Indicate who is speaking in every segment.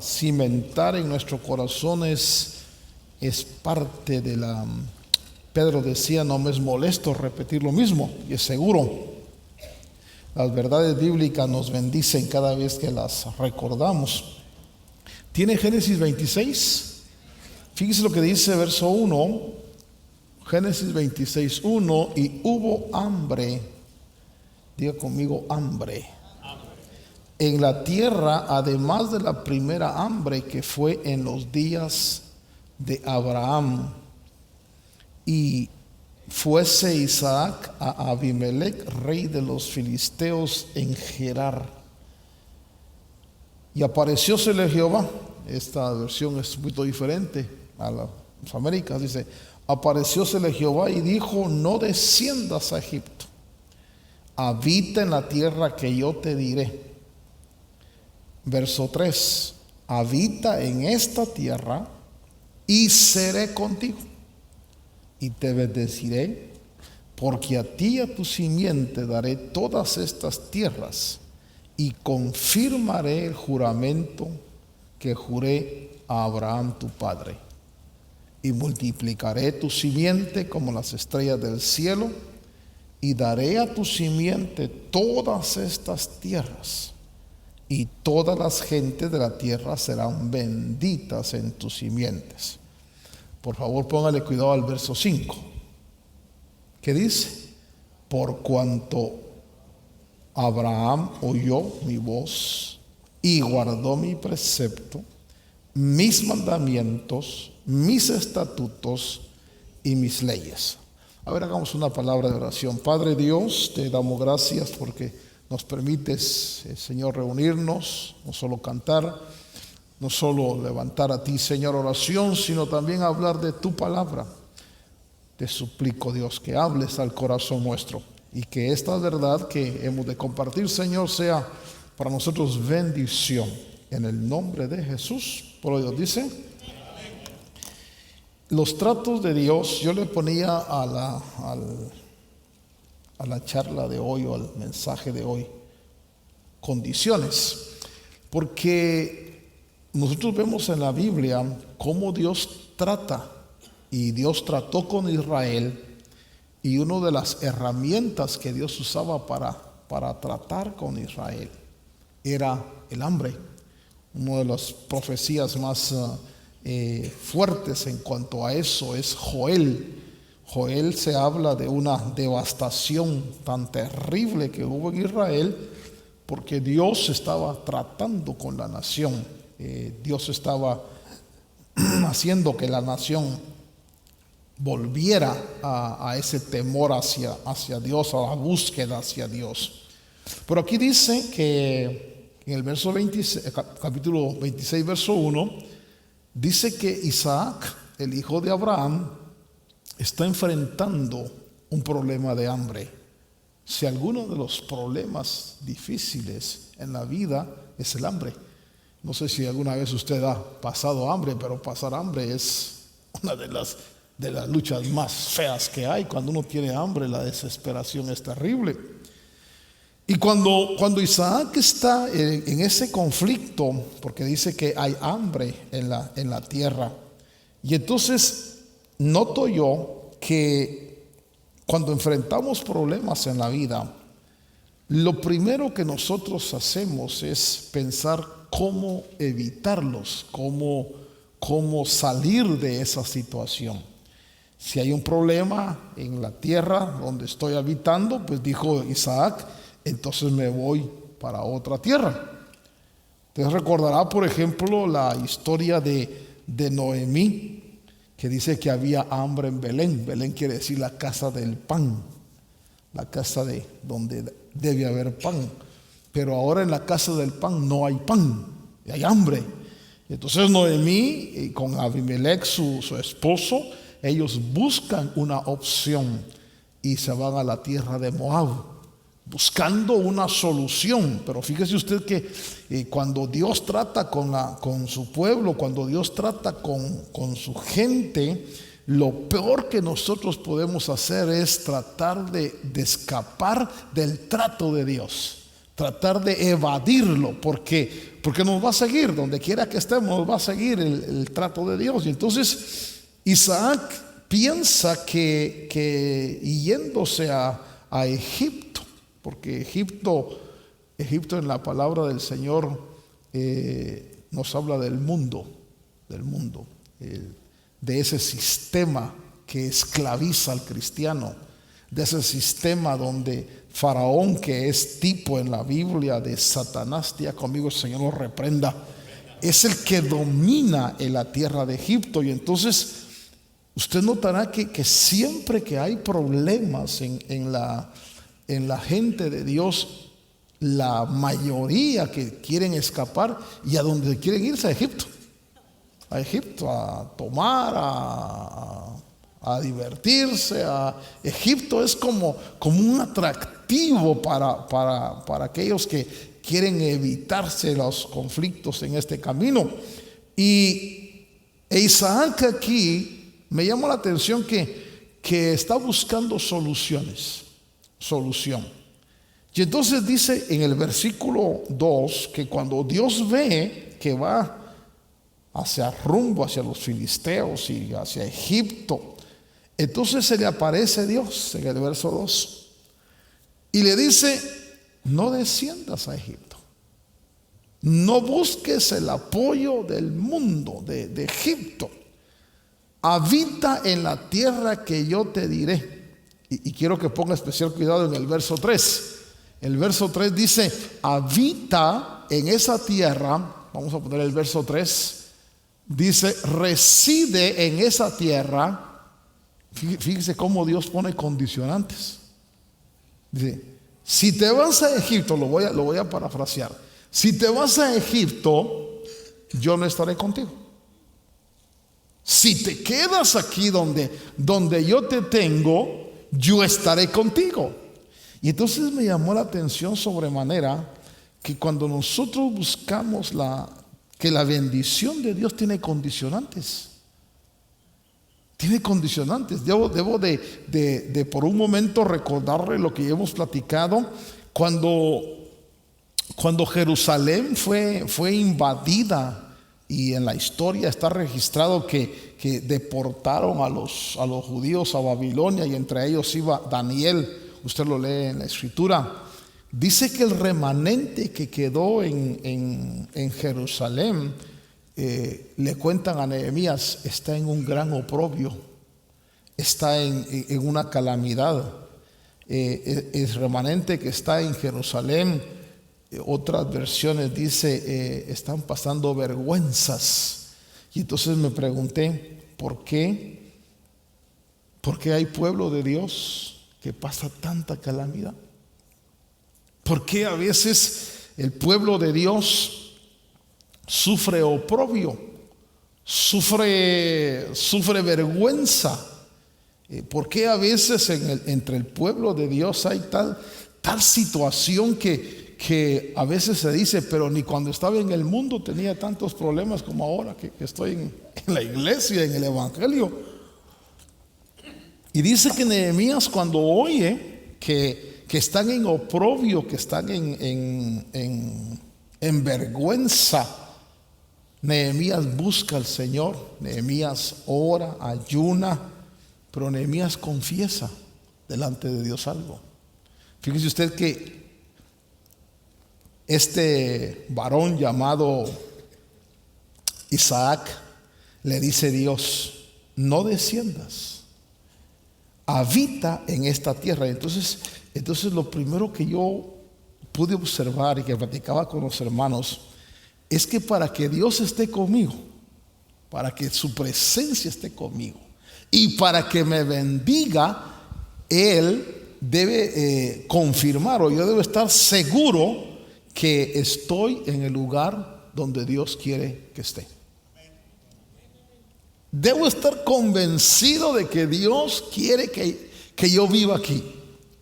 Speaker 1: cimentar en nuestros corazones es parte de la... Pedro decía, no me es molesto repetir lo mismo, y es seguro. Las verdades bíblicas nos bendicen cada vez que las recordamos. ¿Tiene Génesis 26? Fíjese lo que dice verso 1, Génesis 26, 1, y hubo hambre, diga conmigo hambre, en la tierra, además de la primera hambre que fue en los días de Abraham. Y fuese Isaac a Abimelech, rey de los filisteos, en Gerar. Y apareciósele Jehová. Esta versión es muy diferente a las Américas. Dice, apareciósele Jehová y dijo, no desciendas a Egipto, habita en la tierra que yo te diré. Verso 3, habita en esta tierra y seré contigo y te bendeciré, porque a ti y a tu simiente daré todas estas tierras y confirmaré el juramento que juré a Abraham tu padre, y multiplicaré tu simiente como las estrellas del cielo, y daré a tu simiente todas estas tierras, y todas las gentes de la tierra serán benditas en tus simientes. Por favor, póngale cuidado al verso 5. ¿Qué dice? Por cuanto Abraham oyó mi voz y guardó mi precepto, mis mandamientos, mis estatutos y mis leyes. A ver, hagamos una palabra de oración. Padre Dios, te damos gracias porque nos permites, Señor, reunirnos, no solo cantar, no solo levantar a ti, Señor, oración, sino también hablar de tu palabra. Te suplico, Dios, que hables al corazón nuestro y que esta verdad que hemos de compartir, Señor, sea para nosotros bendición. En el nombre de Jesús, por Dios dice. Los tratos de Dios, yo le ponía a la charla de hoy o al mensaje de hoy, condiciones, porque nosotros vemos en la Biblia cómo Dios trata, y Dios trató con Israel, y una de las herramientas que Dios usaba para tratar con Israel era el hambre. Una de las profecías más fuertes en cuanto a eso es Joel. Joel se habla de una devastación tan terrible que hubo en Israel porque Dios estaba tratando con la nación. Dios estaba haciendo que la nación volviera a ese temor hacia Dios, a la búsqueda hacia Dios. Pero aquí dice que en el verso 26, capítulo 26, verso 1, dice que Isaac, el hijo de Abraham, está enfrentando un problema de hambre. Si alguno de los problemas difíciles en la vida es el hambre. No sé si alguna vez usted ha pasado hambre, pero pasar hambre es una de las luchas más feas que hay. Cuando uno tiene hambre, la desesperación es terrible. Y cuando Isaac está en ese conflicto, porque dice que hay hambre en la tierra, y entonces noto yo que cuando enfrentamos problemas en la vida, lo primero que nosotros hacemos es pensar cómo evitarlos, cómo salir de esa situación. Si hay un problema en la tierra donde estoy habitando, pues dijo Isaac, entonces me voy para otra tierra. Usted recordará, por ejemplo, la historia de Noemí, que dice que había hambre en Belén. Belén quiere decir la casa del pan, la casa de donde debe haber pan. Pero ahora en la casa del pan no hay pan, y hay hambre. Entonces Noemí con Abimelech, su esposo, ellos buscan una opción y se van a la tierra de Moab, buscando una solución. Pero fíjese usted que cuando Dios trata con su pueblo, cuando Dios trata con su gente, lo peor que nosotros podemos hacer es tratar de escapar del trato de Dios. tratar de evadirlo, porque nos va a seguir, donde quiera que estemos, nos va a seguir el trato de Dios. Y entonces Isaac piensa que yéndose a Egipto, porque Egipto en la palabra del Señor nos habla del mundo, de ese sistema que esclaviza al cristiano, de ese sistema donde Faraón, que es tipo en la Biblia de Satanás, día conmigo, el Señor lo reprenda, es el que domina en la tierra de Egipto. Y entonces usted notará que siempre que hay problemas en la gente de Dios, la mayoría que quieren escapar, y a donde quieren irse, a Egipto, a tomar, a divertirse. Egipto es como un atractivo para aquellos que quieren evitarse los conflictos en este camino. Y Isaac aquí me llama la atención que está buscando solución. Y entonces dice en el versículo 2 que cuando Dios ve que va hacia los filisteos y hacia Egipto, entonces se le aparece Dios en el verso 2 y le dice: no desciendas a Egipto, no busques el apoyo del mundo, de Egipto, habita en la tierra que yo te diré. Y quiero que ponga especial cuidado en el verso 3. El verso 3 dice: habita en esa tierra. Vamos a poner el verso 3. Dice: reside en esa tierra. Fíjese cómo Dios pone condicionantes. Dice: si te vas a Egipto, lo voy a parafrasear, si te vas a Egipto, yo no estaré contigo. Si te quedas aquí donde yo te tengo, yo estaré contigo. Y entonces me llamó la atención sobremanera que cuando nosotros buscamos que la bendición de Dios tiene condicionantes. Debo de por un momento recordarle lo que hemos platicado. Cuando Jerusalén fue invadida, y en la historia está registrado que deportaron a los judíos a Babilonia, y entre ellos iba Daniel. Usted lo lee en la escritura. Dice que el remanente que quedó en Jerusalén, le cuentan a Nehemías, está en un gran oprobio, está en una calamidad. El remanente que está en Jerusalén, otras versiones dice, están pasando vergüenzas. Y entonces me pregunté, ¿por qué hay pueblo de Dios que pasa tanta calamidad? ¿Por qué a veces el pueblo de Dios sufre oprobio, sufre vergüenza? ¿Por qué a veces entre el pueblo de Dios hay tal situación que a veces se dice, pero ni cuando estaba en el mundo tenía tantos problemas como ahora que estoy en la iglesia, en el evangelio? Y dice que Nehemías, cuando oye que están en oprobio, que están en vergüenza, Nehemías busca al Señor, Nehemías ora, ayuna, pero Nehemías confiesa delante de Dios algo. Fíjese usted que este varón llamado Isaac le dice a Dios: no desciendas, habita en esta tierra. Entonces lo primero que yo pude observar y que platicaba con los hermanos es que para que Dios esté conmigo, para que su presencia esté conmigo y para que me bendiga, Él debe confirmar, o yo debo estar seguro que estoy en el lugar donde Dios quiere que esté. Debo estar convencido de que Dios quiere que yo viva aquí,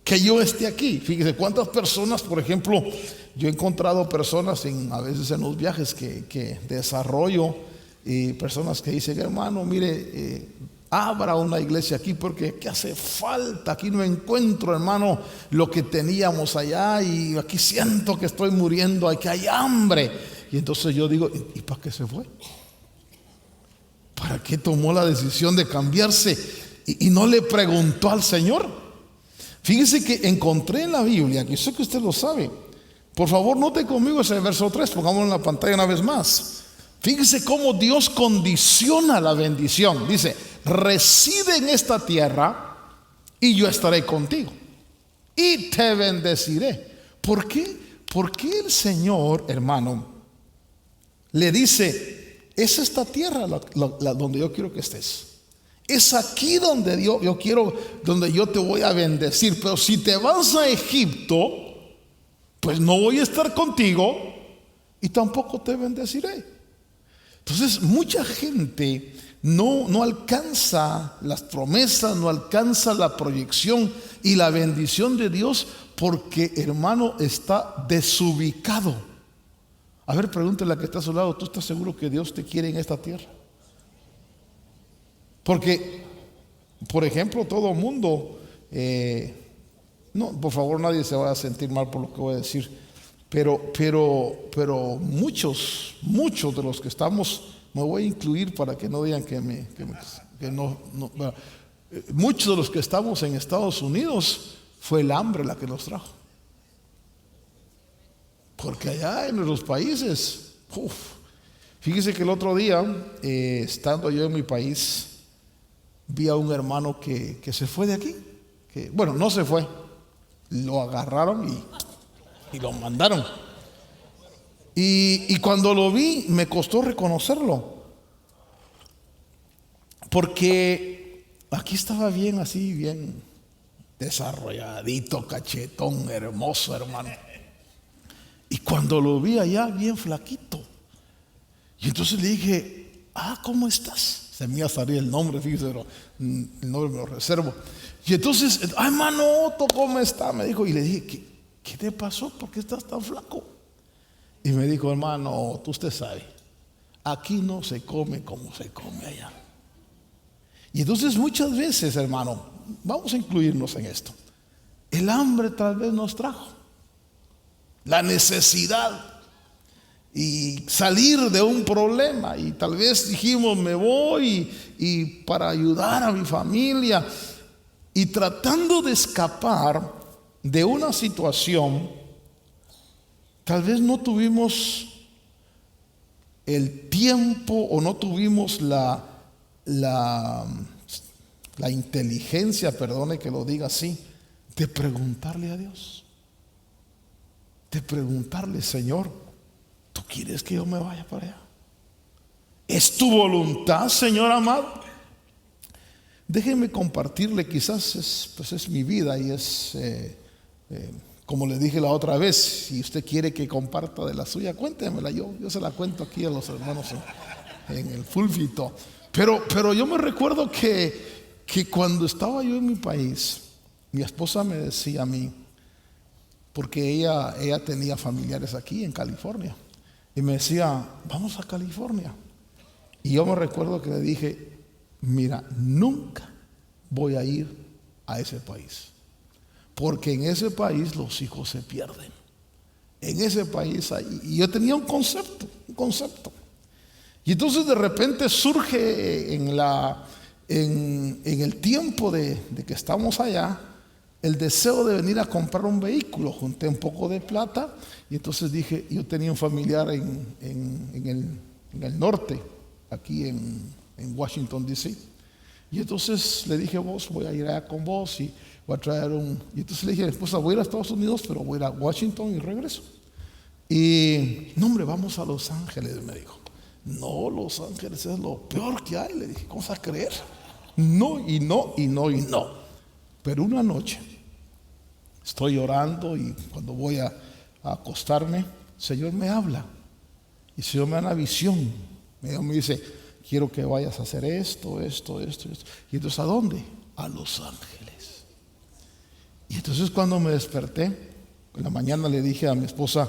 Speaker 1: que yo esté aquí. Fíjese cuántas personas, por ejemplo, yo he encontrado personas a veces en los viajes que desarrollo, y personas que dicen: hermano, mire, abra una iglesia aquí porque aquí hace falta, aquí no encuentro, hermano, lo que teníamos allá y aquí siento que estoy muriendo, aquí hay hambre. Y entonces yo digo, ¿y para qué se fue? ¿Para qué tomó la decisión de cambiarse y no le preguntó al Señor? Fíjese que encontré en la Biblia, que sé que usted lo sabe. Por favor, note conmigo ese verso 3, pongámoslo en la pantalla una vez más. Fíjese cómo Dios condiciona la bendición. Dice, reside en esta tierra y yo estaré contigo y te bendeciré. ¿Por qué? Porque el Señor, hermano, le dice, es esta tierra donde yo quiero que estés. Es aquí donde yo quiero, donde yo te voy a bendecir. Pero si te vas a Egipto, pues no voy a estar contigo y tampoco te bendeciré. Entonces mucha gente no alcanza las promesas, no alcanza la proyección y la bendición de Dios porque, hermano, está desubicado. A ver, pregúntale a que está a su lado, ¿tú estás seguro que Dios te quiere en esta tierra? Porque, por ejemplo, todo mundo, no, por favor, nadie se va a sentir mal por lo que voy a decir, pero muchos de los que estamos, me voy a incluir para que no digan que no, muchos de los que estamos en Estados Unidos fue el hambre la que nos trajo. Porque allá en nuestros países, fíjese que el otro día, estando yo en mi país, vi a un hermano que se fue de aquí, bueno, no se fue, lo agarraron y lo mandaron. Y cuando lo vi, me costó reconocerlo, porque aquí estaba bien así, bien desarrolladito, cachetón, hermoso, hermano. Y cuando lo vi allá, bien flaquito. Y entonces le dije, ¿cómo estás? Se me iba a salir el nombre, fíjese, pero el nombre me lo reservo. Y entonces, hermano Otto, ¿cómo está? Me dijo, y le dije, ¿qué te pasó? ¿Por qué estás tan flaco? Y me dijo, hermano, usted sabe, aquí no se come como se come allá. Y entonces muchas veces, hermano, vamos a incluirnos en esto. El hambre tal vez nos trajo, la necesidad y salir de un problema, y tal vez dijimos, me voy y para ayudar a mi familia, y tratando de escapar de una situación, tal vez no tuvimos el tiempo o no tuvimos la inteligencia, perdone que lo diga así, de preguntarle a Dios, de preguntarle, Señor, ¿tú quieres que yo me vaya para allá? ¿Es tu voluntad, Señor amado? Déjeme compartirle, quizás es mi vida y es como le dije la otra vez, si usted quiere que comparta de la suya, cuéntemela, yo se la cuento aquí a los hermanos en el púlpito. Pero yo me recuerdo que cuando estaba yo en mi país, mi esposa me decía a mí, porque ella tenía familiares aquí en California, y me decía, vamos a California. Y yo me recuerdo que le dije, mira, nunca voy a ir a ese país, porque en ese país los hijos se pierden. En ese país y yo tenía un concepto. Y entonces de repente surge en el tiempo de que estamos allá, el deseo de venir a comprar un vehículo. Junté un poco de plata y entonces dije, yo tenía un familiar en el norte, aquí en Washington, D.C. Y entonces le dije, voy a ir allá con vos y voy a traer y entonces le dije a mi esposa, voy a ir a Estados Unidos, pero voy a ir a Washington y regreso. Y no, hombre, vamos a Los Ángeles, me dijo. No, Los Ángeles es lo peor que hay. Le dije, ¿cómo vas a creer? No, y no. Pero una noche estoy orando y cuando voy a acostarme, el Señor me habla. Y el Señor me da una visión. Me dice, quiero que vayas a hacer esto. Y entonces, ¿a dónde? A Los Ángeles. Y entonces cuando me desperté, en la mañana le dije a mi esposa,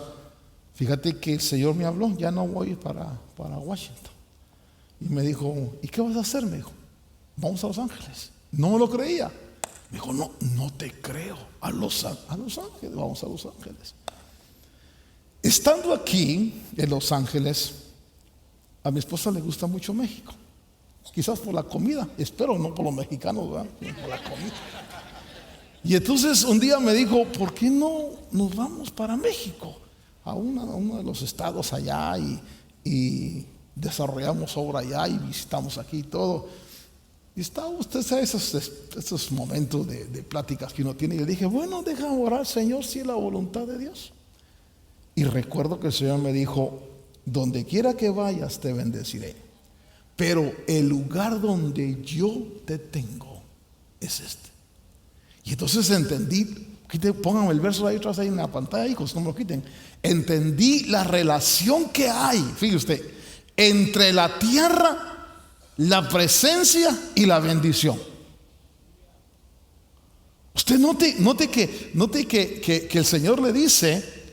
Speaker 1: fíjate que el Señor me habló, ya no voy para Washington. Y me dijo, ¿y qué vas a hacer? Me dijo, vamos a Los Ángeles. No me lo creía. Me dijo, no, no te creo. A Los Ángeles, vamos a Los Ángeles. Estando aquí en Los Ángeles, a mi esposa le gusta mucho México. Quizás por la comida, espero no por los mexicanos, ¿verdad? Por la comida. Y entonces un día me dijo, ¿por qué no nos vamos para México? A uno de los estados allá y desarrollamos obra allá y visitamos aquí y todo. Y estaba, usted sabe esos momentos de pláticas que uno tiene. Y le dije, bueno, déjame orar, Señor, si es la voluntad de Dios. Y recuerdo que el Señor me dijo, donde quiera que vayas te bendeciré, pero el lugar donde yo te tengo es este. Y entonces entendí, pónganme el verso ahí atrás ahí en la pantalla, hijos, no me lo quiten. Entendí la relación que hay, fíjese usted, entre la tierra, la presencia y la bendición. Usted note que el Señor le dice,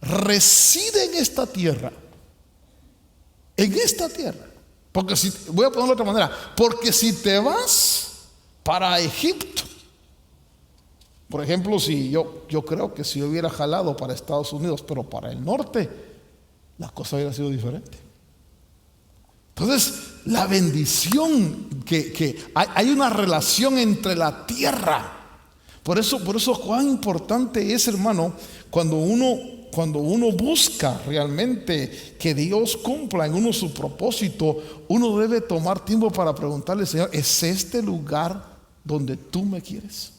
Speaker 1: reside en esta tierra. En esta tierra. Porque si, voy a ponerlo de otra manera, porque si te vas para Egipto, por ejemplo, si yo creo que si yo hubiera jalado para Estados Unidos, pero para el norte, la cosa hubiera sido diferente. Entonces, la bendición que hay una relación entre la tierra. Por eso cuán importante es, hermano, cuando uno busca realmente que Dios cumpla en uno su propósito, uno debe tomar tiempo para preguntarle, Señor, ¿es este lugar donde tú me quieres?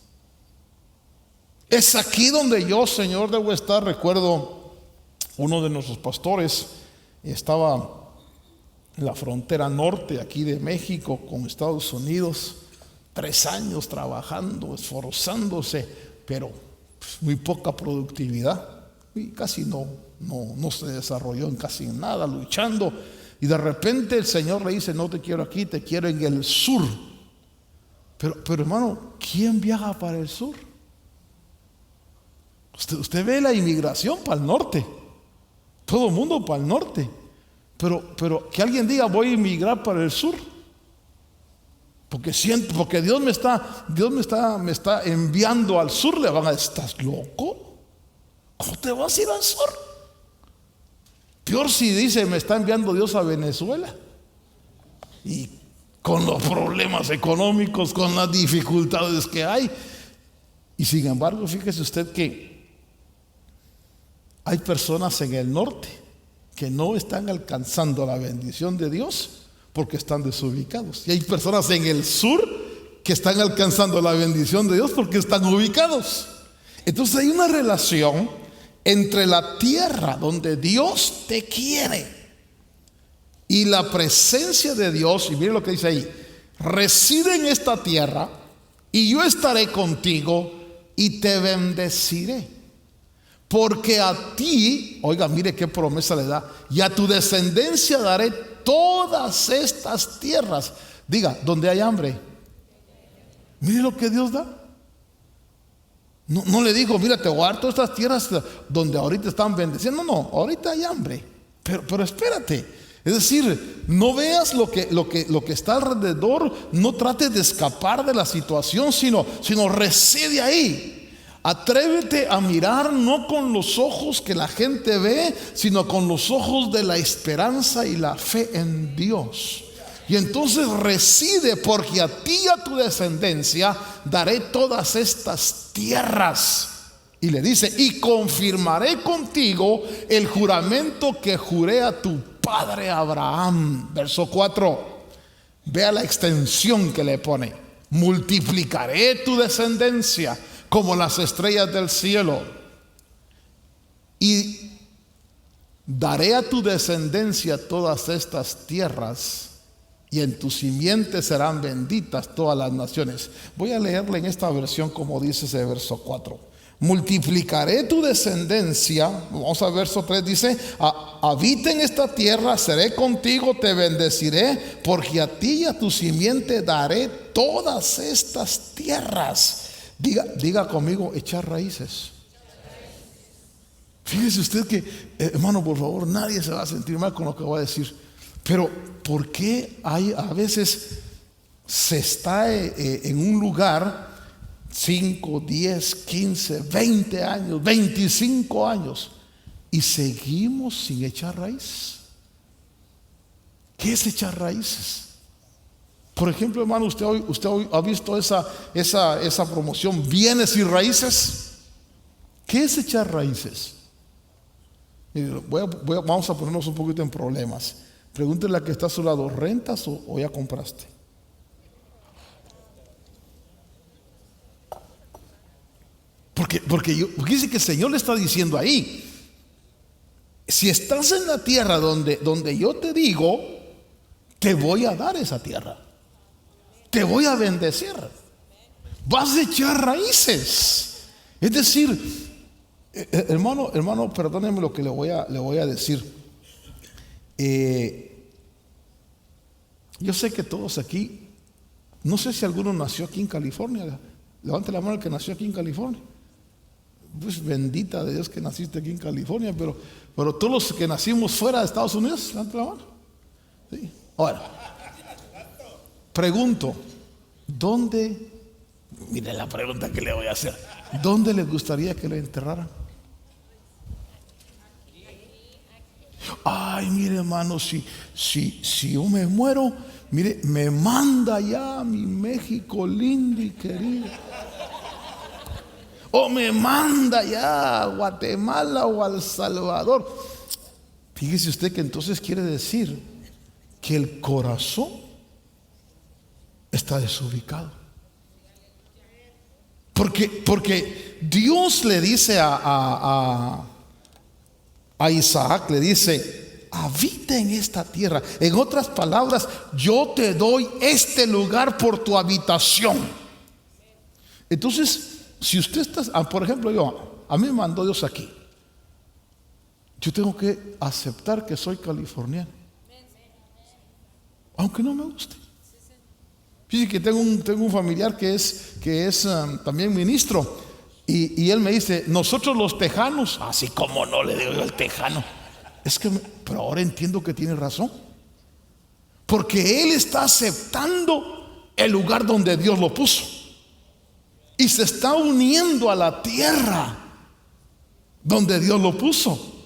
Speaker 1: Es aquí donde yo, Señor, debo estar. Recuerdo uno de nuestros pastores estaba en la frontera norte aquí de México con Estados Unidos, 3 años trabajando, esforzándose, pero muy poca productividad y casi no se desarrolló en casi nada, luchando. Y de repente el Señor le dice, no te quiero aquí, te quiero en el sur. Pero hermano, ¿quién viaja para el sur? Usted ve la inmigración para el norte, todo el mundo para el norte, pero que alguien diga voy a inmigrar para el sur, porque Dios me está enviando al sur. Le van a decir, ¿estás loco? ¿Cómo te vas a ir al sur? Peor si dice me está enviando Dios a Venezuela, y con los problemas económicos, con las dificultades que hay. Y sin embargo, fíjese usted que hay personas en el norte que no están alcanzando la bendición de Dios porque están desubicados. Y hay personas en el sur que están alcanzando la bendición de Dios porque están ubicados. Entonces hay una relación entre la tierra donde Dios te quiere y la presencia de Dios. Y mire lo que dice ahí: reside en esta tierra y yo estaré contigo y te bendeciré. Porque a ti, oiga, mire qué promesa le da, y a tu descendencia daré todas estas tierras. Diga, donde hay hambre. Mire lo que Dios da. No le digo, mira, te voy a dar todas estas tierras donde ahorita están bendeciendo. No, ahorita hay hambre. Pero espérate. Es decir, no veas lo que está alrededor, no trates de escapar de la situación, sino reside ahí. Atrévete a mirar no con los ojos que la gente ve, sino con los ojos de la esperanza y la fe en Dios. Y entonces reside, porque a ti y a tu descendencia daré todas estas tierras. Y le dice, y confirmaré contigo el juramento que juré a tu padre Abraham. Verso 4. Vea la extensión que le pone. Multiplicaré tu descendencia como las estrellas del cielo, y daré a tu descendencia todas estas tierras, y en tu simiente serán benditas todas las naciones. Voy a leerle en esta versión como dice ese verso 4. Multiplicaré tu descendencia. Vamos al verso 3, dice: habita en esta tierra, seré contigo, te bendeciré, porque a ti y a tu simiente daré todas estas tierras. Diga conmigo, echar raíces. Fíjese usted que, hermano, por favor, nadie se va a sentir mal con lo que voy a decir. Pero ¿por qué hay a veces se está en un lugar 5, 10, 15, 20 años, 25 años y seguimos sin echar raíz. ¿Qué es echar raíces? Por ejemplo, hermano, usted hoy ha visto esa promoción, bienes y raíces. ¿Qué es echar raíces? Mire, vamos a ponernos un poquito en problemas. Pregúntele a que está a su lado, ¿rentas o ya compraste? Porque dice que el Señor le está diciendo ahí, si estás en la tierra donde yo te digo, te voy a dar esa tierra, te voy a bendecir, vas a echar raíces. Es decir, hermano, perdónenme lo que le voy a decir. Yo sé que todos aquí, no sé si alguno nació aquí en California. Levante la mano el que nació aquí en California. Pues bendita de Dios que naciste aquí en California, pero todos los que nacimos fuera de Estados Unidos, levante la mano. Sí. Ahora, pregunto, ¿dónde? Mire la pregunta que le voy a hacer. ¿Dónde les gustaría que le enterraran? Ay, mire, hermano, si yo me muero, mire, me manda ya a mi México lindo y querido. O me manda ya a Guatemala o a El Salvador. Fíjese usted que entonces quiere decir que el corazón está desubicado. Porque Dios le dice a Isaac, le dice, habita en esta tierra. En otras palabras, yo te doy este lugar por tu habitación. Entonces, si usted está, por ejemplo, a mí me mandó Dios aquí. Yo tengo que aceptar que soy californiano, aunque no me guste. Fíjese que tengo un familiar que es también ministro, y él me dice, nosotros los tejanos, así como no le digo yo al tejano, pero ahora entiendo que tiene razón, porque él está aceptando el lugar donde Dios lo puso y se está uniendo a la tierra donde Dios lo puso.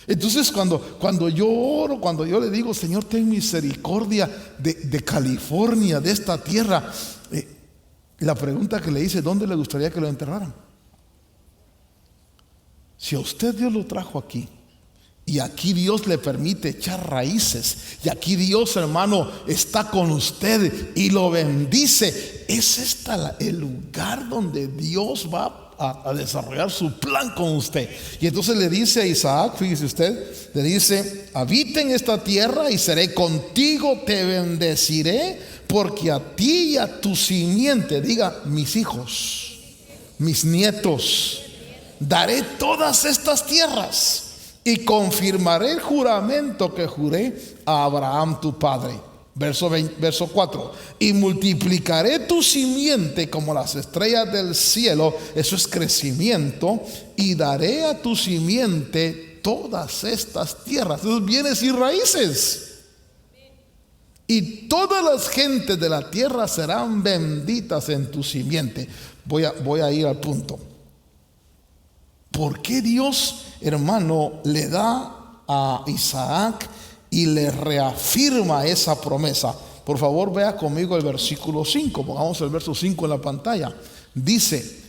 Speaker 1: Entonces cuando yo oro, cuando yo le digo, Señor, ten misericordia de California, de esta tierra, la pregunta que le hice, ¿dónde le gustaría que lo enterraran? Si a usted Dios lo trajo aquí, y aquí Dios le permite echar raíces, y aquí Dios, hermano, está con usted y lo bendice, es el lugar donde Dios va a desarrollar su plan con usted. Y entonces le dice a Isaac, fíjese usted, le dice, habita en esta tierra y seré contigo, te bendeciré, porque a ti y a tu simiente, diga, mis hijos, mis nietos, daré todas estas tierras y confirmaré el juramento que juré a Abraham tu padre. Verso 4, y multiplicaré tu simiente como las estrellas del cielo, eso es crecimiento, y daré a tu simiente todas estas tierras, esos bienes y raíces, y todas las gentes de la tierra serán benditas en tu simiente. Voy a ir al punto. ¿Por qué Dios, hermano, le da a Isaac y le reafirma esa promesa? Por favor, vea conmigo el versículo 5. Pongamos el verso 5 en la pantalla. Dice,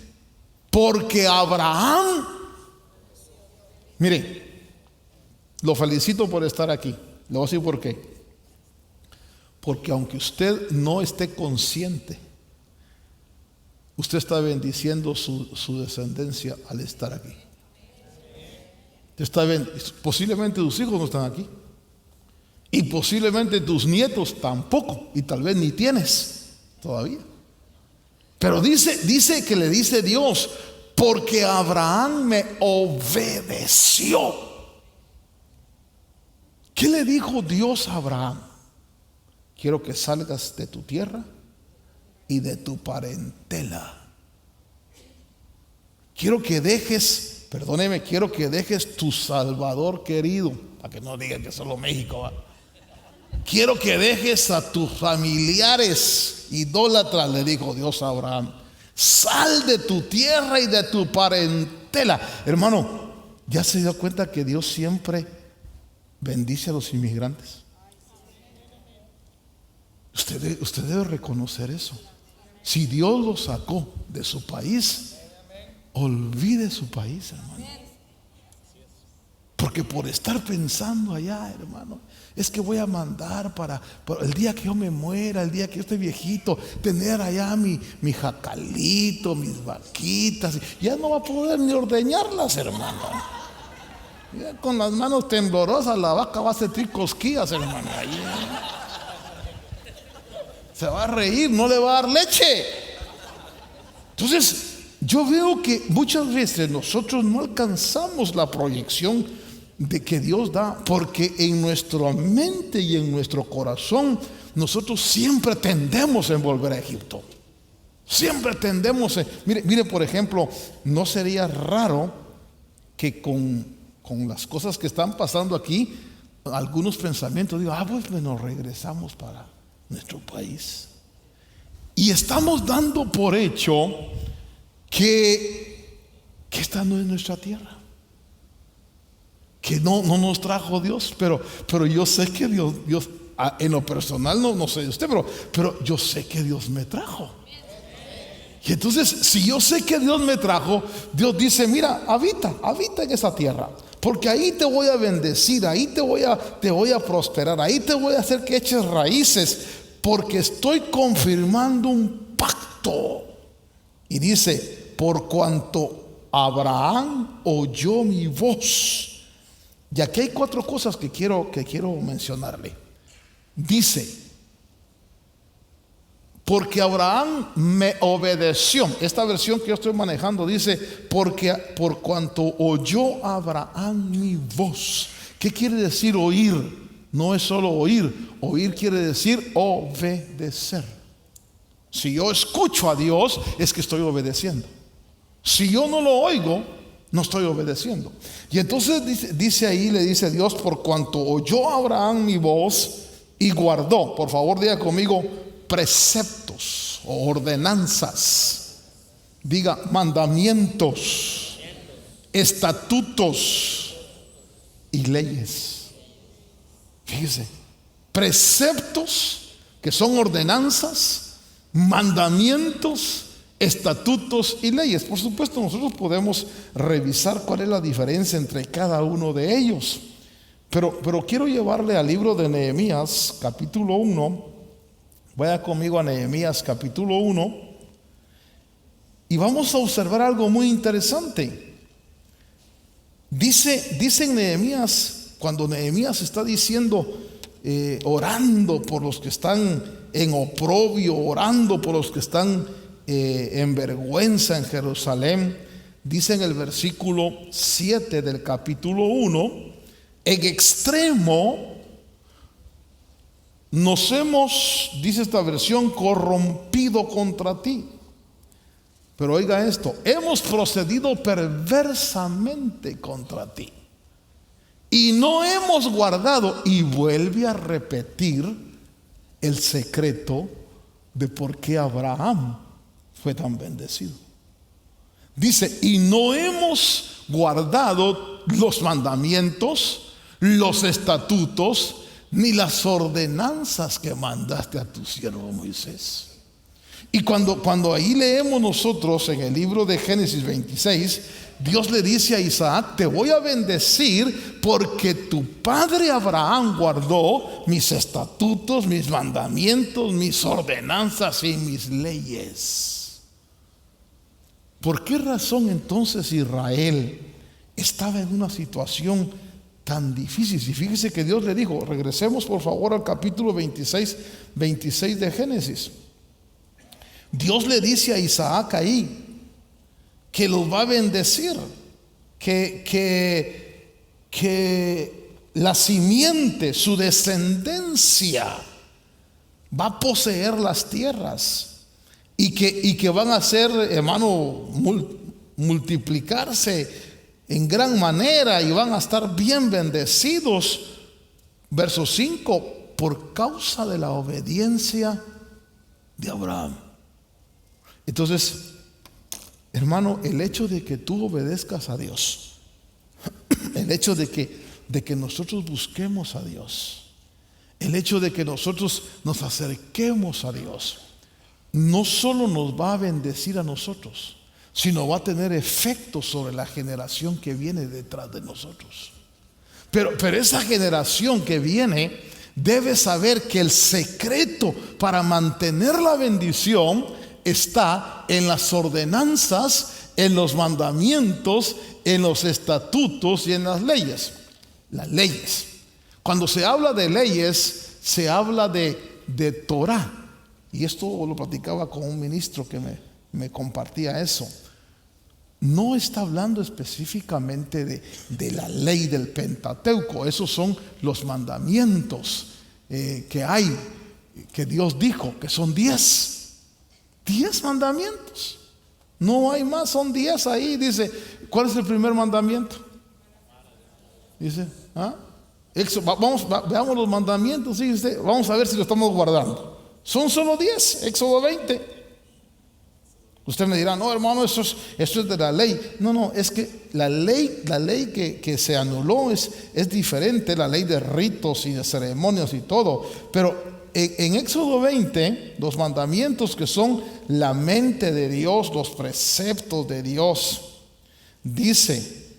Speaker 1: porque Abraham, mire, lo felicito por estar aquí. Le voy a decir por qué. Porque aunque usted no esté consciente, usted está bendiciendo su descendencia al estar aquí. Posiblemente tus hijos no están aquí, y posiblemente tus nietos tampoco, y tal vez ni tienes todavía. Pero dice que le dice Dios, porque Abraham me obedeció. ¿Qué le dijo Dios a Abraham? Quiero que salgas de tu tierra y de tu parentela. Quiero que dejes, perdóneme, quiero que dejes tu Salvador querido, para que no digan que solo México va. quiero que dejes a tus familiares idólatras, le dijo Dios a Abraham. Sal de tu tierra y de tu parentela. Hermano, ¿ya se dio cuenta que Dios siempre bendice a los inmigrantes? Usted debe reconocer eso. Si Dios lo sacó de su país, olvide su país, hermano. Porque por estar pensando allá, hermano, es que voy a mandar para el día que yo me muera, el día que yo esté viejito, tener allá mi jacalito, mis vaquitas. Ya no va a poder ni ordeñarlas, hermano. Ya con las manos temblorosas la vaca va a sentir cosquillas, hermano. Ahí, se va a reír, no le va a dar leche. Entonces, yo veo que muchas veces nosotros no alcanzamos la proyección de que Dios da, porque en nuestra mente y en nuestro corazón nosotros siempre tendemos a volver a Egipto. Siempre tendemos mire, por ejemplo, no sería raro que con las cosas que están pasando aquí, algunos pensamientos digan, pues nos regresamos para nuestro país. Y estamos dando por hecho que esta no es nuestra tierra, que no nos trajo Dios, pero yo sé que Dios en lo personal no sé de usted, pero yo sé que Dios me trajo. Y entonces, si yo sé que Dios me trajo, Dios dice, mira, habita en esa tierra, porque ahí te voy a bendecir, ahí te voy a prosperar, ahí te voy a hacer que eches raíces, porque estoy confirmando un pacto. Y dice, por cuanto Abraham oyó mi voz. Y aquí hay 4 cosas que quiero mencionarle. Dice, porque Abraham me obedeció. Esta versión que yo estoy manejando dice, porque por cuanto oyó Abraham mi voz. ¿Qué quiere decir oír? No es solo oír. Oír quiere decir obedecer. Si yo escucho a Dios, es que estoy obedeciendo. Si yo no lo oigo, no estoy obedeciendo. Y entonces dice ahí, le dice Dios, por cuanto oyó Abraham mi voz y guardó, por favor diga conmigo, preceptos o ordenanzas, diga mandamientos, estatutos y leyes. Fíjese, preceptos que son ordenanzas, mandamientos, estatutos y leyes. Por supuesto, nosotros podemos revisar cuál es la diferencia entre cada uno de ellos, pero quiero llevarle al libro de Nehemías capítulo 1. Vaya conmigo a Nehemías capítulo 1 y vamos a observar algo muy interesante. Dice en Nehemías, cuando Nehemías está diciendo, orando por los que están en oprobio, orando por los que están en vergüenza en Jerusalén, dice en el versículo 7 del capítulo 1, en extremo nos hemos, dice esta versión, corrompido contra ti. Pero oiga esto, hemos procedido perversamente contra ti y no hemos guardado, y vuelve a repetir el secreto de por qué Abraham fue tan bendecido. Dice, y no hemos guardado los mandamientos, los estatutos, ni las ordenanzas que mandaste a tu siervo Moisés. Y cuando ahí leemos nosotros en el libro de Génesis 26, Dios le dice a Isaac, te voy a bendecir porque tu padre Abraham guardó mis estatutos, mis mandamientos, mis ordenanzas y mis leyes. ¿Por qué razón entonces Israel estaba en una situación tan difícil? Y fíjese que Dios le dijo, regresemos por favor al capítulo 26 de Génesis. Dios le dice a Isaac ahí que los va a bendecir, que la simiente, su descendencia, va a poseer las tierras y que van a ser, hermano, multiplicarse en gran manera y van a estar bien bendecidos. Verso 5, por causa de la obediencia de Abraham. Entonces, hermano, el hecho de que tú obedezcas a Dios, el hecho de que nosotros busquemos a Dios, el hecho de que nosotros nos acerquemos a Dios, no solo nos va a bendecir a nosotros, sino va a tener efecto sobre la generación que viene detrás de nosotros. Pero esa generación que viene debe saber que el secreto para mantener la bendición está en las ordenanzas, en los mandamientos, en los estatutos y en las leyes. Las leyes. Cuando se habla de leyes, se habla de Torah. Y esto lo platicaba con un ministro que me compartía eso. No está hablando específicamente de la ley del Pentateuco. Esos son los mandamientos que hay, que Dios dijo, que son 10. 10 mandamientos. No hay más, son 10 ahí. Dice, ¿cuál es el primer mandamiento? Dice, veamos los mandamientos. Dice, vamos a ver si lo estamos guardando. Son solo 10, Éxodo 20. Usted me dirá, no, hermano, esto es de la ley. No, es que la ley que se anuló es diferente, la ley de ritos y de ceremonias y todo. Pero en Éxodo 20, los mandamientos que son la mente de Dios, los preceptos de Dios, dice,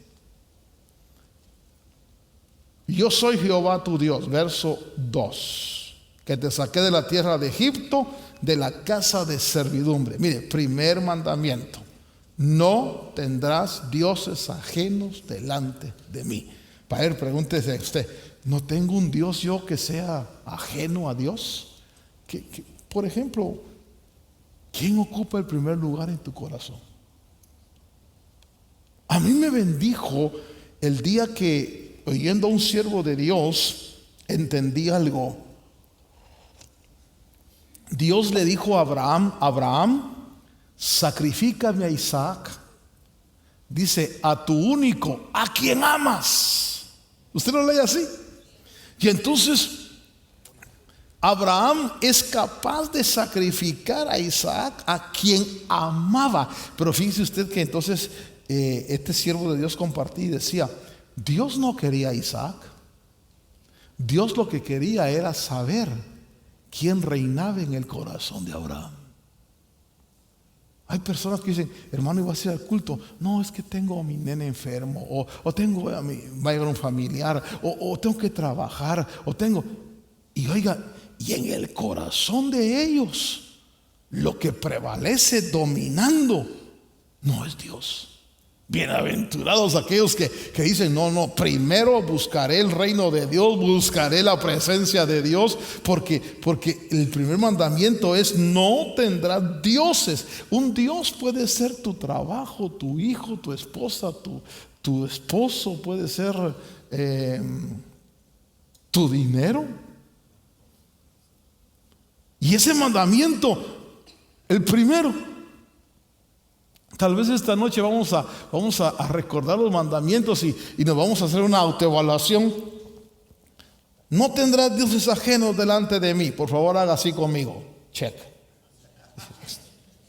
Speaker 1: yo soy Jehová tu Dios, verso 2, que te saqué de la tierra de Egipto, de la casa de servidumbre. Mire, primer mandamiento: no tendrás dioses ajenos delante de mí. Para él, pregúntese usted, ¿no tengo un Dios yo que sea ajeno a Dios? Por ejemplo, ¿quién ocupa el primer lugar en tu corazón? A mí me bendijo el día que, oyendo a un siervo de Dios, entendí algo. Dios le dijo a Abraham, sacrifícame a Isaac. Dice, a tu único, a quien amas. Usted lo lee así. Y entonces Abraham es capaz de sacrificar a Isaac, a quien amaba. Pero fíjese usted que entonces este siervo de Dios compartía y decía, Dios no quería a Isaac. Dios lo que quería era saber quién reinaba en el corazón de Abraham. Hay personas que dicen, hermano, iba a ir al culto. No, es que tengo a mi nene enfermo, o tengo va a llegar un familiar, o tengo que trabajar, y oiga, y en el corazón de ellos, lo que prevalece dominando no es Dios. Bienaventurados aquellos que dicen, no, primero buscaré el reino de Dios, buscaré la presencia de Dios, porque el primer mandamiento es, no tendrás dioses. Un Dios puede ser tu trabajo, tu hijo, tu esposa, tu esposo, puede ser tu dinero. Y ese mandamiento, el primero. Tal vez esta noche vamos a recordar los mandamientos y nos vamos a hacer una autoevaluación. No tendrás dioses ajenos delante de mí. Por favor, haga así conmigo. Check.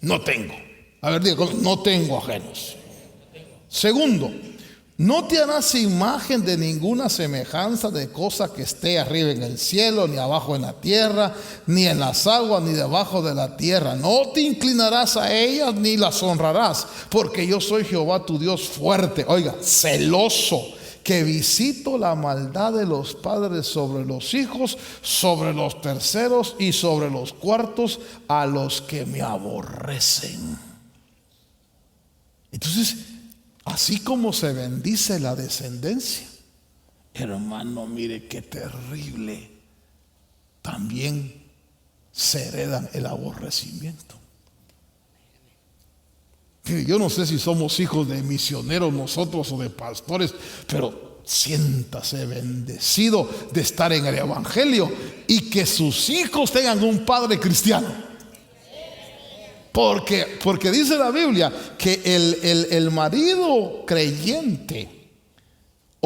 Speaker 1: No tengo. A ver, diga, no tengo ajenos. Segundo, no te harás imagen de ninguna semejanza de cosa que esté arriba en el cielo, ni abajo en la tierra, ni en las aguas, ni debajo de la tierra. No te inclinarás a ellas, ni las honrarás, porque yo soy Jehová tu Dios fuerte, oiga, celoso, que visito la maldad de los padres sobre los hijos, sobre los terceros y sobre los cuartos, a los que me aborrecen. Entonces, así como se bendice la descendencia, hermano, mire qué terrible, también se hereda el aborrecimiento. Yo no sé si somos hijos de misioneros nosotros o de pastores, pero siéntase bendecido de estar en el evangelio y que sus hijos tengan un padre cristiano. Porque dice la Biblia que el marido creyente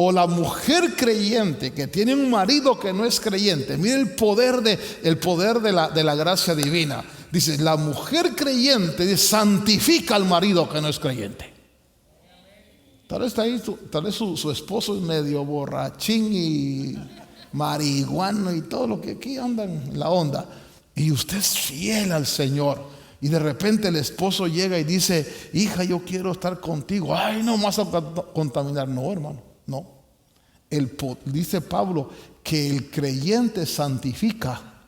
Speaker 1: o la mujer creyente que tiene un marido que no es creyente, mire el poder de la gracia divina. Dice, la mujer creyente santifica al marido que no es creyente. Tal vez su esposo es medio borrachín y marihuano y todo lo que aquí andan en la onda, y usted es fiel al Señor, y de repente el esposo llega y dice, hija, yo quiero estar contigo. Ay, no vas a contaminar. No, hermano, no. Dice Pablo que el creyente santifica.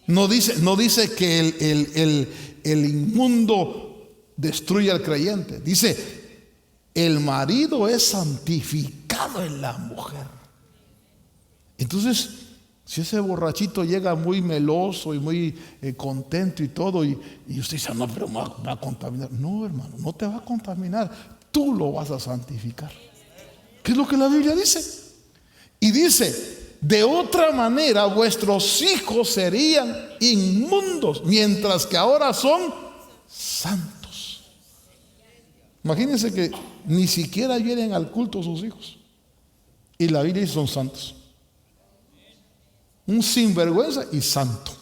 Speaker 1: No dice que el inmundo destruye al creyente. Dice, el marido es santificado en la mujer. Entonces, si ese borrachito llega muy meloso y muy contento y todo, y usted dice, no, pero me va a contaminar. No, hermano, no te va a contaminar. Tú lo vas a santificar. ¿Qué es lo que la Biblia dice? Y dice, de otra manera vuestros hijos serían inmundos, mientras que ahora son santos. Imagínense que ni siquiera vienen al culto sus hijos, y la Biblia dice son santos. Un sinvergüenza y santo.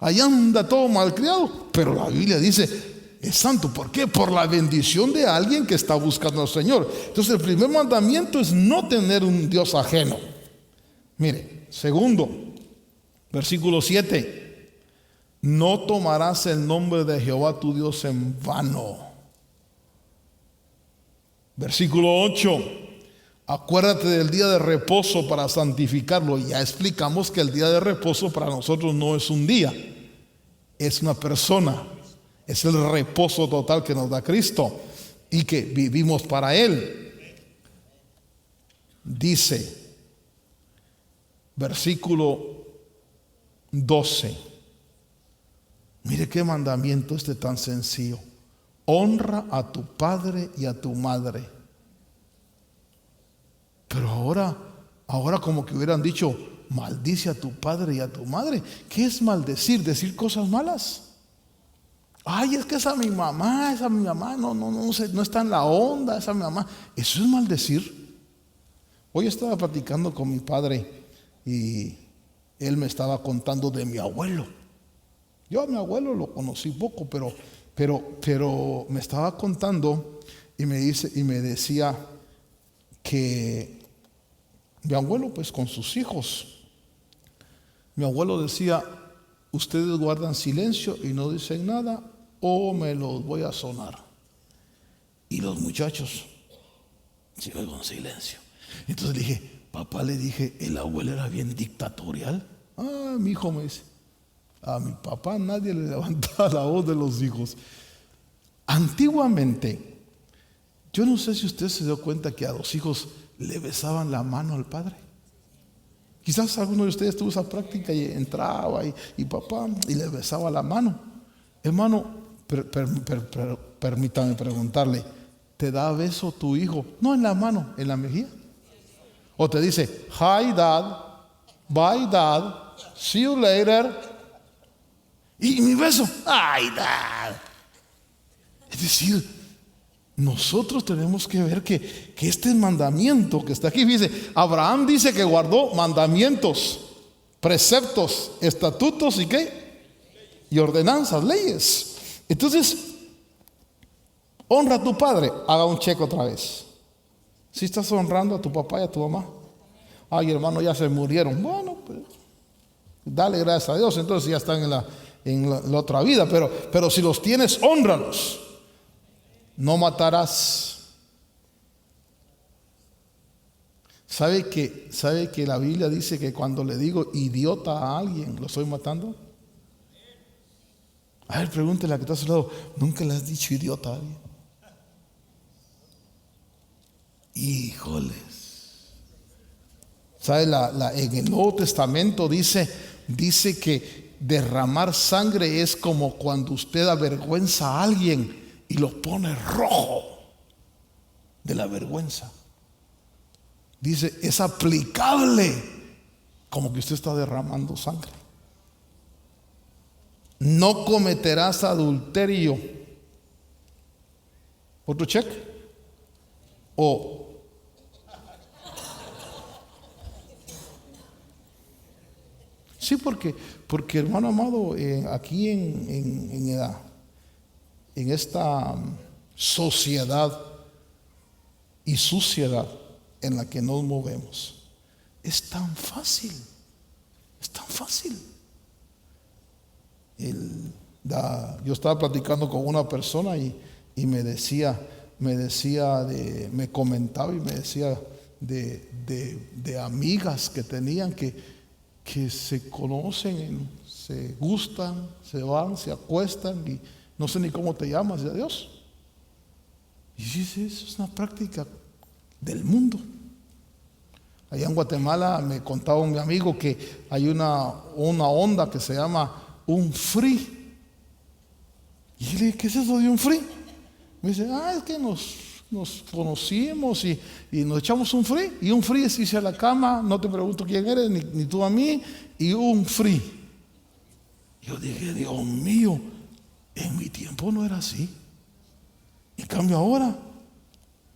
Speaker 1: Allá anda todo malcriado, pero la Biblia dice es santo. ¿Por qué? Por la bendición de alguien que está buscando al Señor. Entonces el primer mandamiento es no tener un Dios ajeno. Mire, segundo, versículo 7. No tomarás el nombre de Jehová tu Dios en vano. Versículo 8. Acuérdate del día de reposo para santificarlo. Ya explicamos que el día de reposo para nosotros no es un día, es una persona. Es el reposo total que nos da Cristo y que vivimos para Él. Dice, versículo 12. Mire qué mandamiento tan sencillo. Honra a tu padre y a tu madre. Pero ahora como que hubieran dicho, maldice a tu padre y a tu madre. ¿Qué es maldecir? Decir cosas malas. Ay, es que esa mi mamá no está en la onda, esa mi mamá. Eso es maldecir. Hoy estaba platicando con mi padre y él me estaba contando de mi abuelo. Yo a mi abuelo lo conocí poco, pero me estaba contando y me decía que mi abuelo, pues con sus hijos, mi abuelo decía, ustedes guardan silencio y no dicen nada, o me los voy a sonar. Y los muchachos siguen con silencio. Entonces le dije, papá, el abuelo era bien dictatorial. Ah, mi hijo me dice, a mi papá nadie le levantaba la voz de los hijos. Antiguamente, yo no sé si usted se dio cuenta que a los hijos le besaban la mano al padre. Quizás alguno de ustedes tuvo esa práctica y entraba y papá y le besaba la mano. Hermano, permítame preguntarle, ¿te da beso tu hijo? No en la mano, en la mejilla. O te dice, hi dad, bye dad, see you later. Y mi beso, ay dad. Es decir, nosotros tenemos que ver que este mandamiento que está aquí, dice, Abraham dice que guardó mandamientos, preceptos, estatutos y ¿qué? Y ordenanzas, leyes. Entonces, honra a tu padre. Haga un cheque otra vez. Si estás honrando a tu papá y a tu mamá. Ay, hermano, ya se murieron. Bueno, pues, dale gracias a Dios. Entonces ya están en la otra vida. Pero si los tienes, hónralos. No matarás. ¿Sabe que la Biblia dice que cuando le digo idiota a alguien, lo estoy matando? A ver, pregúntele a que está a su lado, ¿nunca le has dicho idiota a alguien? Híjoles. ¿Sabe? En el Nuevo Testamento dice que derramar sangre es como cuando usted avergüenza a alguien y lo pone rojo de la vergüenza. Dice, es aplicable como que usted está derramando sangre. No cometerás adulterio. Otro check. O sí, porque hermano amado, aquí en esta sociedad y suciedad en la que nos movemos, es tan fácil, es tan fácil. Yo estaba platicando con una persona y me comentaba y me decía de amigas que tenían que se conocen, se gustan, se van, se acuestan y no sé ni cómo te llamas, de Dios. Y dice, eso es una práctica del mundo. Allá en Guatemala me contaba mi amigo que hay una onda que se llama un free. Y yo le dije, ¿qué es eso de un free? Me dice, es que nos conocimos y nos echamos un free. Y un free es irse a la cama, no te pregunto quién eres, ni tú a mí, y un free. Yo dije, Dios mío, en mi tiempo no era así. En cambio ahora,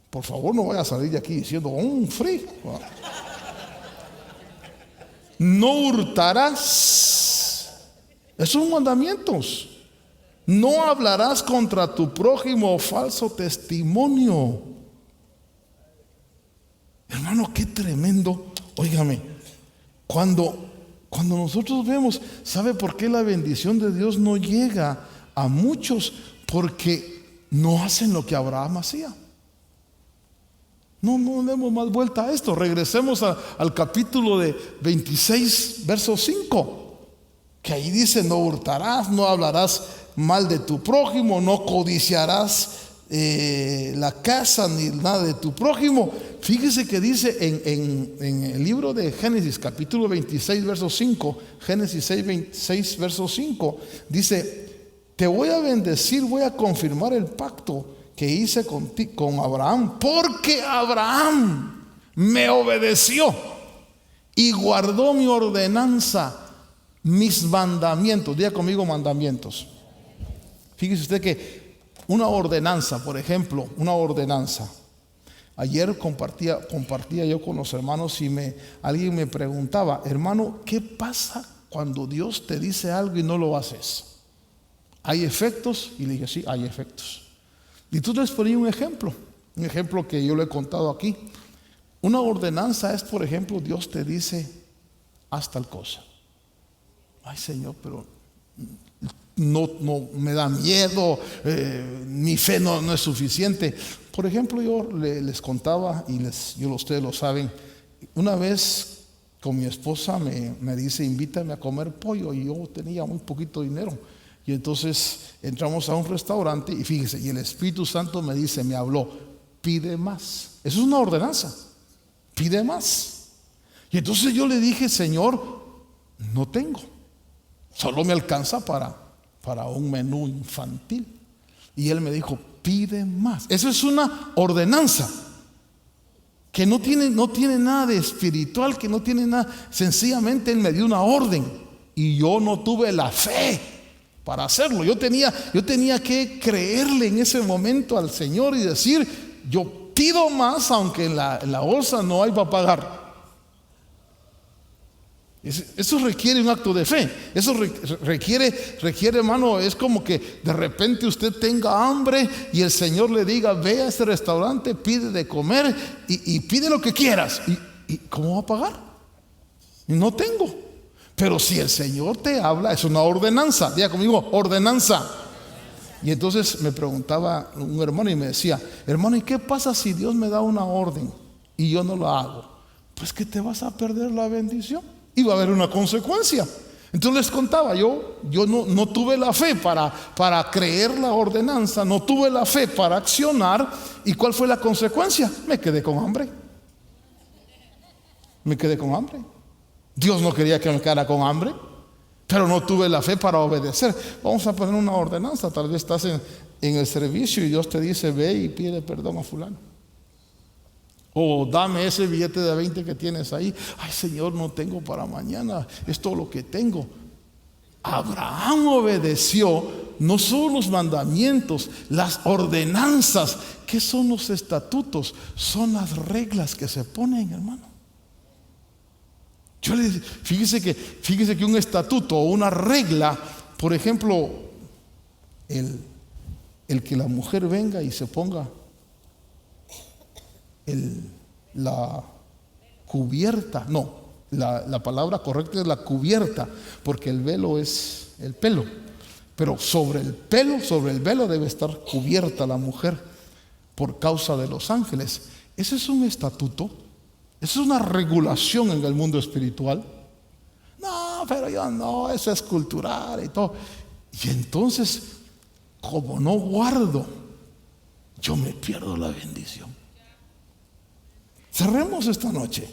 Speaker 1: por favor no vaya a salir de aquí diciendo un free. No hurtarás. Esos son mandamientos. No hablarás contra tu prójimo falso testimonio. Hermano, qué tremendo. Óigame, cuando nosotros vemos, ¿sabe por qué la bendición de Dios no llega a muchos? Porque no hacen lo que Abraham hacía. No demos más vuelta a esto. Regresemos al capítulo de 26, verso 5, que ahí dice, no hurtarás, no hablarás mal de tu prójimo, no codiciarás la casa ni nada de tu prójimo. Fíjese que dice en el libro de Génesis, capítulo 26, verso 5, Génesis 26, verso 5, dice, te voy a bendecir, voy a confirmar el pacto que hice con Abraham, porque Abraham me obedeció y guardó mi ordenanza, mis mandamientos. Diga conmigo, mandamientos. Fíjese usted que una ordenanza, por ejemplo, una ordenanza. Ayer compartía yo con los hermanos y alguien me preguntaba, hermano, ¿qué pasa cuando Dios te dice algo y no lo haces? ¿Hay efectos? Y le dije, sí, hay efectos. Y tú les ponía un ejemplo que yo le he contado aquí. Una ordenanza es, por ejemplo, Dios te dice, haz tal cosa. Ay, Señor, pero no me da miedo, mi fe no es suficiente. Por ejemplo, yo les contaba y ustedes lo saben, una vez con mi esposa me dice, invítame a comer pollo, y yo tenía muy poquito dinero. Y entonces entramos a un restaurante y fíjese, y el Espíritu Santo me habló, pide más. Eso es una ordenanza, pide más. Y entonces yo le dije, Señor, no tengo, solo me alcanza para un menú infantil. Y Él me dijo, pide más. Eso es una ordenanza que no tiene nada de espiritual, que no tiene nada. Sencillamente Él me dio una orden y yo no tuve la fe para hacerlo. Yo tenía que creerle en ese momento al Señor y decir, yo pido más, aunque en la bolsa no hay para pagar. Eso requiere un acto de fe. Eso requiere, hermano, es como que de repente usted tenga hambre y el Señor le diga, ve a este restaurante, pide de comer y pide lo que quieras. ¿Y cómo va a pagar? No tengo. Pero si el Señor te habla, es una ordenanza. Diga conmigo, ordenanza. Y entonces me preguntaba un hermano y me decía, hermano, ¿y qué pasa si Dios me da una orden y yo no la hago? Pues que te vas a perder la bendición y va a haber una consecuencia. Entonces les contaba, yo no tuve la fe para creer la ordenanza, no tuve la fe para accionar. ¿Y cuál fue la consecuencia? Me quedé con hambre. Dios no quería que me quedara con hambre, pero no tuve la fe para obedecer. Vamos a poner una ordenanza. Tal vez estás en el servicio y Dios te dice, ve y pide perdón a fulano. O dame ese billete de 20 que tienes ahí. Ay, Señor, no tengo para mañana, es todo lo que tengo. Abraham obedeció no son los mandamientos, las ordenanzas. ¿Qué son los estatutos? Son las reglas que se ponen, hermano. Fíjese que un estatuto o una regla, por ejemplo, el que la mujer venga y se ponga la cubierta, no, la palabra correcta es la cubierta, porque el velo es el pelo, pero sobre el velo debe estar cubierta la mujer por causa de los ángeles. Ese es un estatuto, esa es una regulación en el mundo espiritual. No, pero yo no, eso es cultural y todo. Y entonces, como no guardo, yo me pierdo la bendición. Cerremos esta noche.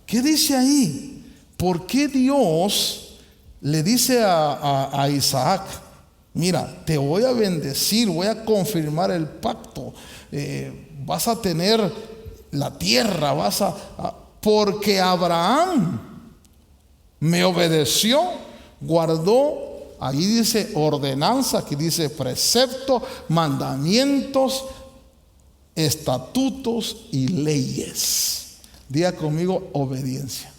Speaker 1: ¿Qué dice ahí? ¿Por qué Dios le dice a Isaac: mira, te voy a bendecir, voy a confirmar el pacto, vas a tener la tierra, porque Abraham me obedeció, guardó, ahí dice ordenanza, aquí dice precepto, mandamientos, estatutos y leyes. Diga conmigo: obediencia.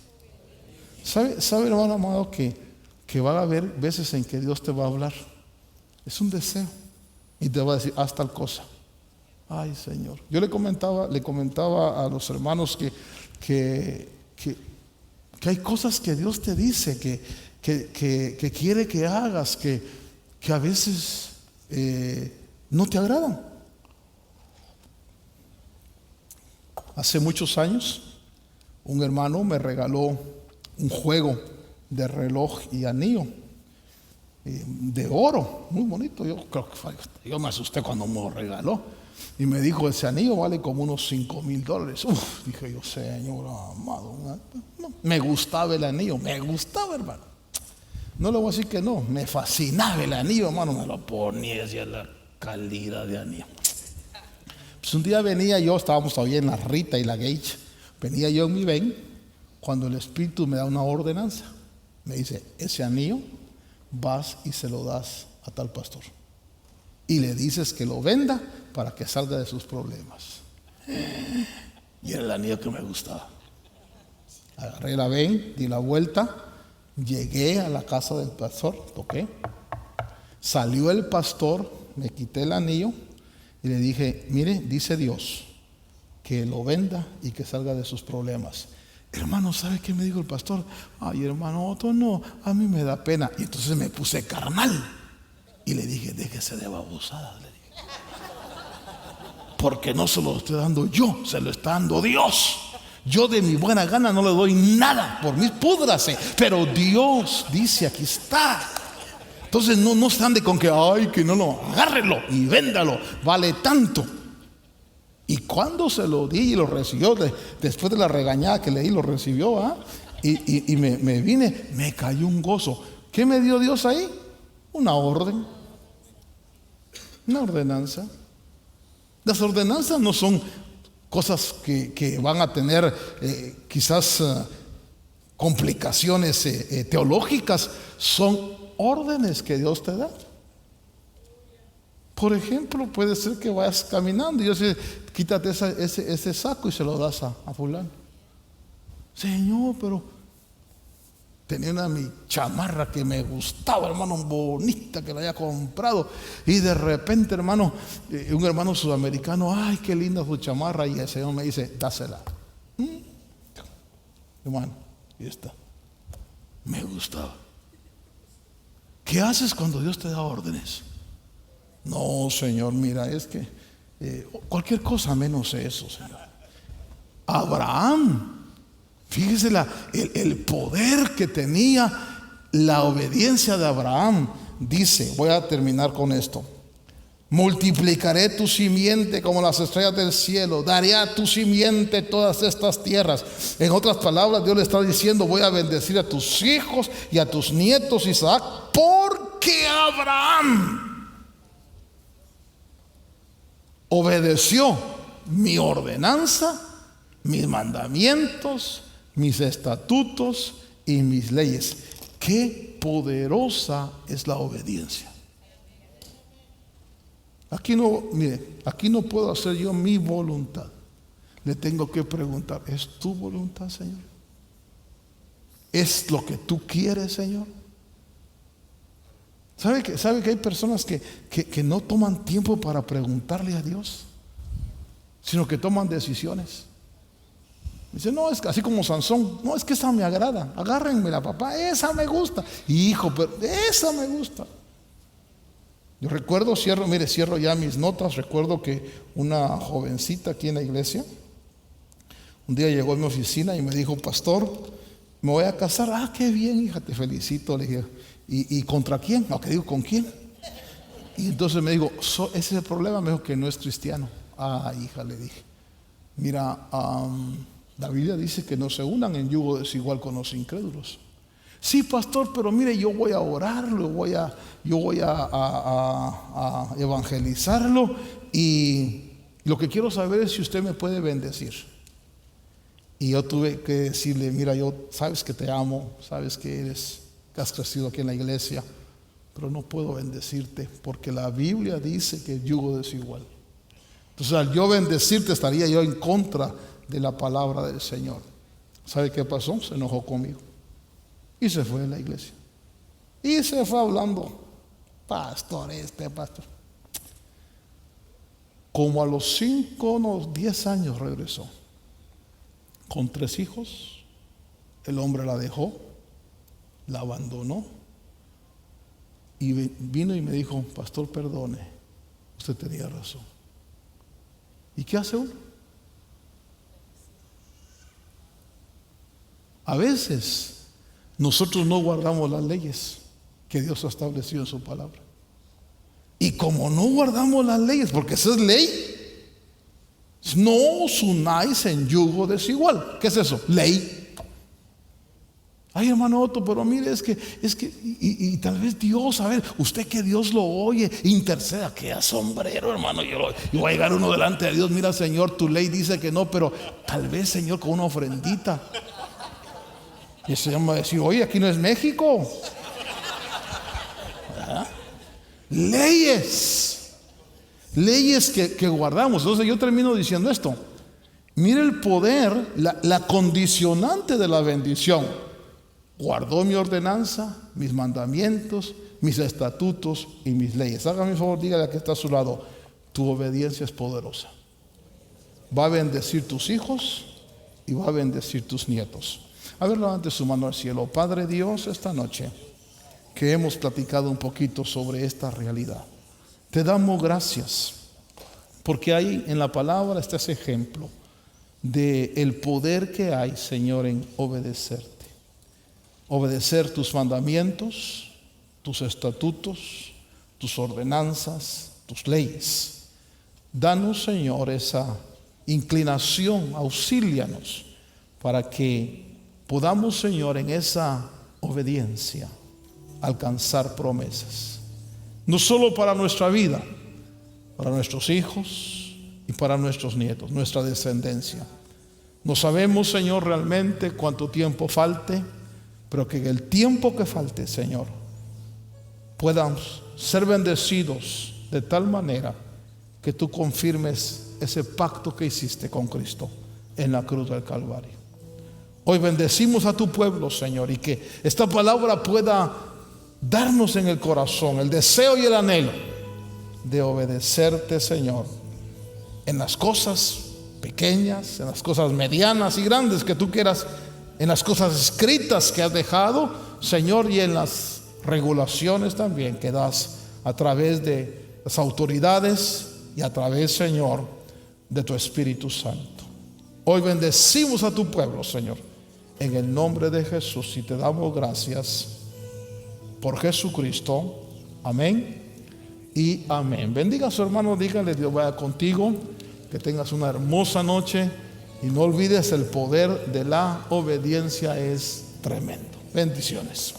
Speaker 1: ¿Sabe, hermano amado, que va a haber veces en que Dios te va a hablar? Es un deseo y te va a decir: haz tal cosa. Ay, Señor. Yo le comentaba a los hermanos que hay cosas que Dios te dice que quiere que hagas, que a veces no te agradan. Hace muchos años un hermano me regaló un juego de reloj y anillo de oro, muy bonito. Yo me asusté cuando me lo regaló y me dijo: ese anillo vale como unos $5,000. Dije yo: Señor amado, no, me gustaba el anillo, hermano. No le voy a decir que no, me fascinaba el anillo, hermano. Me lo ponía hacia la calidad de anillo. Pues un día venía yo, estábamos todavía en la Rita y la Gage, venía yo en mi ven, cuando el Espíritu me da una ordenanza. Me dice: ese anillo vas y se lo das a tal pastor y le dices que lo venda para que salga de sus problemas. Y era el anillo que me gustaba. Agarré la ven, di la vuelta, llegué a la casa del pastor, toqué, salió el pastor, me quité el anillo y le dije: mire, dice Dios que lo venda y que salga de sus problemas. Hermano, ¿sabe qué me dijo el pastor? Ay, hermano Otto, no, a mí me da pena. Y entonces me puse carnal y le dije: déjese de babosadas, le dije, porque no se lo estoy dando yo, se lo está dando Dios. Yo de mi buena gana no le doy nada, por mí púdrase, pero Dios dice: aquí está. Entonces no se ande con que ay, que no, agárrelo y véndalo, vale tanto. Y cuando se lo di y lo recibió, después de la regañada que le di, lo recibió, y me vine, me cayó un gozo. ¿Qué me dio Dios ahí? Una orden, una ordenanza. Las ordenanzas no son cosas que van a tener quizás complicaciones teológicas, son órdenes que Dios te da. Por ejemplo, puede ser que vayas caminando y yo sé: quítate ese saco y se lo das a fulano. Señor, pero tenía mi chamarra que me gustaba, hermano, bonita, que la había comprado, y de repente, hermano, un hermano sudamericano: ay, qué linda su chamarra, y el Señor me dice: dásela. Hermano, y está, me gustaba. ¿Qué haces cuando Dios te da órdenes? No, Señor, mira, es que cualquier cosa menos eso, Señor. Abraham, fíjese el poder que tenía la obediencia de Abraham. Dice, voy a terminar con esto: multiplicaré tu simiente como las estrellas del cielo, daré a tu simiente todas estas tierras. En otras palabras, Dios le está diciendo: voy a bendecir a tus hijos y a tus nietos, Isaac, porque Abraham obedeció mi ordenanza, mis mandamientos, mis estatutos y mis leyes. Qué poderosa es la obediencia. Aquí no, mire, aquí no puedo hacer yo mi voluntad. Le tengo que preguntar, ¿es tu voluntad, Señor? ¿Es lo que tú quieres, Señor? ¿Sabe que hay personas que no toman tiempo para preguntarle a Dios, sino que toman decisiones? Dice, no, es así como Sansón, no, es que esa me agrada, agárrenmela, papá, esa me gusta. Hijo, pero esa me gusta. Yo recuerdo, cierro ya mis notas. Recuerdo que una jovencita aquí en la iglesia un día llegó a mi oficina y me dijo, pastor, me voy a casar. Ah, qué bien, hija, te felicito. Le dije, ¿y contra quién? No, que digo, ¿con quién? Y entonces me dijo, ese es el problema. Me dijo que no es cristiano. Ah, hija, le dije, mira, la Biblia dice que no se unan en yugo desigual con los incrédulos. Sí, pastor, pero mire, yo voy a orarlo, yo voy a evangelizarlo, y lo que quiero saber es si usted me puede bendecir. Y yo tuve que decirle, mira, yo sabes que te amo, sabes que has crecido aquí en la iglesia, pero no puedo bendecirte porque la Biblia dice que el yugo desigual. Entonces, al yo bendecirte, estaría yo en contra de la palabra del Señor. ¿Sabe qué pasó? Se enojó conmigo y se fue de la iglesia. Y se fue hablando, pastor. Como a los 5, unos 10 años regresó, con 3 hijos. El hombre la dejó, la abandonó, y vino y me dijo, pastor, perdone, usted tenía razón. ¿Y qué hace uno? A veces nosotros no guardamos las leyes que Dios ha establecido en su palabra. Y como no guardamos las leyes, porque esa es ley, no os unáis en yugo desigual. ¿Qué es eso? Ley. Ay, hermano Otto, pero mire, es que y tal vez Dios, a ver, usted que Dios lo oye, interceda. Qué sombrero, hermano. Yo voy a llegar uno delante de Dios, mira, Señor, tu ley dice que no, pero tal vez, Señor, con una ofrendita. Y se llama decir, oye, aquí no es México. ¿Verdad? Leyes que guardamos. Entonces yo termino diciendo esto. Mire el poder, la condicionante de la bendición. Guardó mi ordenanza, mis mandamientos, mis estatutos y mis leyes. Hágame un favor, dígale a que está a su lado, tu obediencia es poderosa. Va a bendecir tus hijos y va a bendecir tus nietos. A ver, levante su mano al cielo. Padre Dios, esta noche que hemos platicado un poquito sobre esta realidad, te damos gracias porque ahí en la palabra está ese ejemplo de el poder que hay, Señor, en obedecerte. Obedecer tus mandamientos, tus estatutos, tus ordenanzas, tus leyes. Danos, Señor, esa inclinación, auxílianos para que podamos, Señor, en esa obediencia alcanzar promesas, no solo para nuestra vida, para nuestros hijos y para nuestros nietos, nuestra descendencia. No sabemos, Señor, realmente cuánto tiempo falte, pero que en el tiempo que falte, Señor, podamos ser bendecidos de tal manera que tú confirmes ese pacto que hiciste con Cristo en la cruz del Calvario. Hoy bendecimos a tu pueblo, Señor, y que esta palabra pueda darnos en el corazón el deseo y el anhelo de obedecerte, Señor, en las cosas pequeñas, en las cosas medianas y grandes que tú quieras, en las cosas escritas que has dejado, Señor, y en las regulaciones también que das a través de las autoridades y a través, Señor, de tu Espíritu Santo. Hoy bendecimos a tu pueblo, Señor, en el nombre de Jesús, y te damos gracias por Jesucristo. Amén y amén. Bendiga a su hermano, dígale, Dios vaya contigo, que tengas una hermosa noche, y no olvides, el poder de la obediencia es tremendo. Bendiciones.